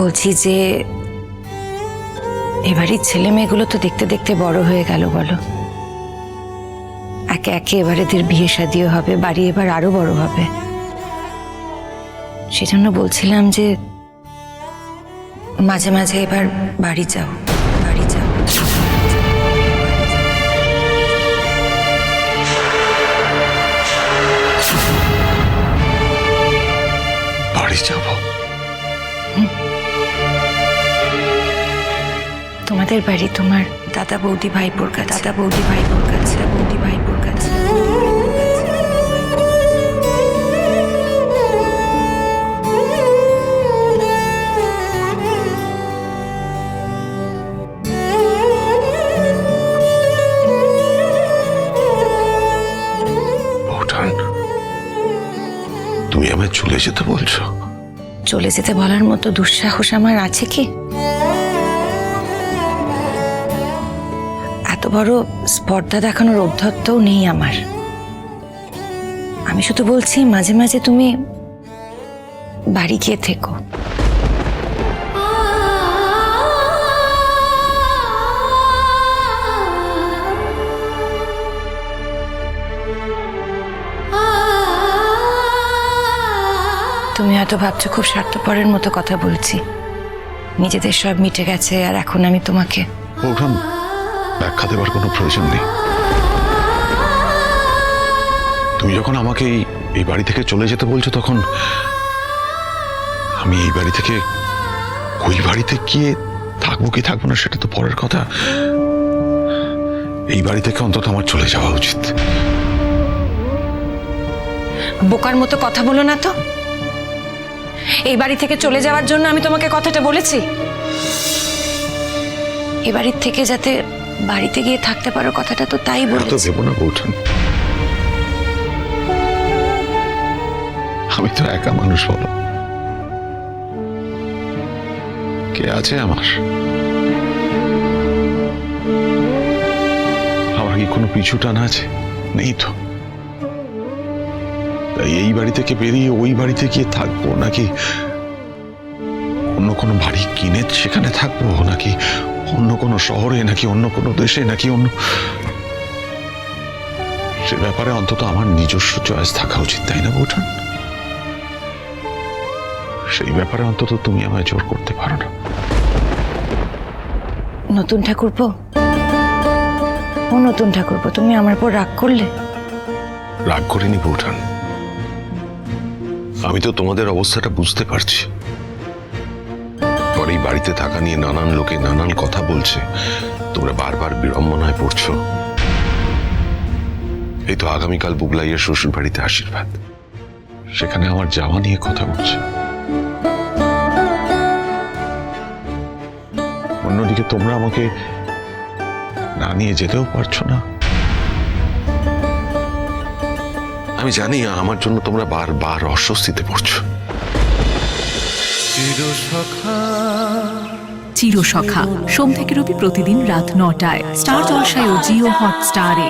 বলছি যে এবারই ছেলে মেয়েগুলো তো দেখতে দেখতে বড় হয়ে গেল, বলো। একে একে এবার এদের বিয়ে শাদিও হবে, বাড়ি এবার আরো বড় হবে। সেজন্য বলছিলাম যে মাঝে মাঝে এবার বাড়ি যাও, বাড়ি যাও। বাড়ি যাব? তোমাদের বাড়ি, তোমার দাদা বৌদি ভাইপোর কাছে, দাদা বৌদি ভাইপোর কাছে, বৌদি ভাইপোর কাছে। বৌঠান, তুমি আমায় চলে যেতে বলছো? চলে যেতে বলার মতো দুঃসাহস আমার আছে কি? এত বড় স্পর্ধা দেখানোর অধ্যত্তও নেই আমার। আমি শুধু বলছি মাঝে মাঝে তুমি বাড়ি গিয়ে থেকো। তুমি হয়তো ভাবছো খুব স্বার্থপরের মতো কথা বলছি, নিজেদের সব মিটে গেছে আর এখন আমি তোমাকে। বৌঠান, ব্যাখ্যা দেবার কোনো প্রয়োজন নেই। তুমি যখন আমাকে এই বাড়ি থেকে চলে যেতে বলছো, তখন আমি এই বাড়ি থেকে ওই বাড়িতে গিয়ে থাকবো কি থাকবো না সেটা তো পরের কথা। এই বাড়ি থেকে অন্তত আমার চলে যাওয়া উচিত। বোকার মতো কথা বলো না তো। এই বাড়ি থেকে চলে যাওয়ার জন্য আমি তোমাকে কথাটা বলেছি? এ বাড়ির থেকে যাতে বাড়িতে গিয়ে থাকতে পারো, কথাটা তো তাই বলেছি। ভেবো না বৌঠান, আমি তো একা মানুষ, বলো। কে আছে আমার? আমার কি কোনো পিছু টান আছে? নেই তো। তাই এই বাড়ি থেকে বেরিয়ে ওই বাড়িতে গিয়ে থাকবো, নাকি অন্য কোনো বাড়ি কিনে সেখানে থাকবো, নাকি অন্য কোনো শহরে, নাকি অন্য কোনো দেশে, নাকি অন্য, সে ব্যাপারে অন্তত আমার নিজস্ব চয়েস থাকা উচিত, তাই না বৌঠান? সেই ব্যাপারে অন্তত তুমি আমায় জোর করতে পারো না। নতুন ঠাকুরপো, ও নতুন ঠাকুরপো, তুমি আমার উপর রাগ করলে? রাগ করিনি বৌঠান, আমি তো তোমাদের অবস্থাটা বুঝতে পারছি। পরে এই বাড়িতে থাকা নিয়ে নানান লোকে নানান কথা বলছে, তোমরা বারবার বিড়ম্বনায় পড়ছো। এই তো আগামীকাল বুবলাইয়ের শ্বশুর বাড়িতে আশীর্বাদ, সেখানে আমার যাওয়া নিয়ে কথা উঠছে। অন্যদিকে তোমরা আমাকে না নিয়ে যেতেও পারছো না। আমি জানি আমার জন্য তোমরা বারবার অস্বস্তিতে পড়ছো। চিরসখা সোম থেকে রবি প্রতিদিন রাত ৯টায় স্টার জলসায় ও জিও হটস্টারে।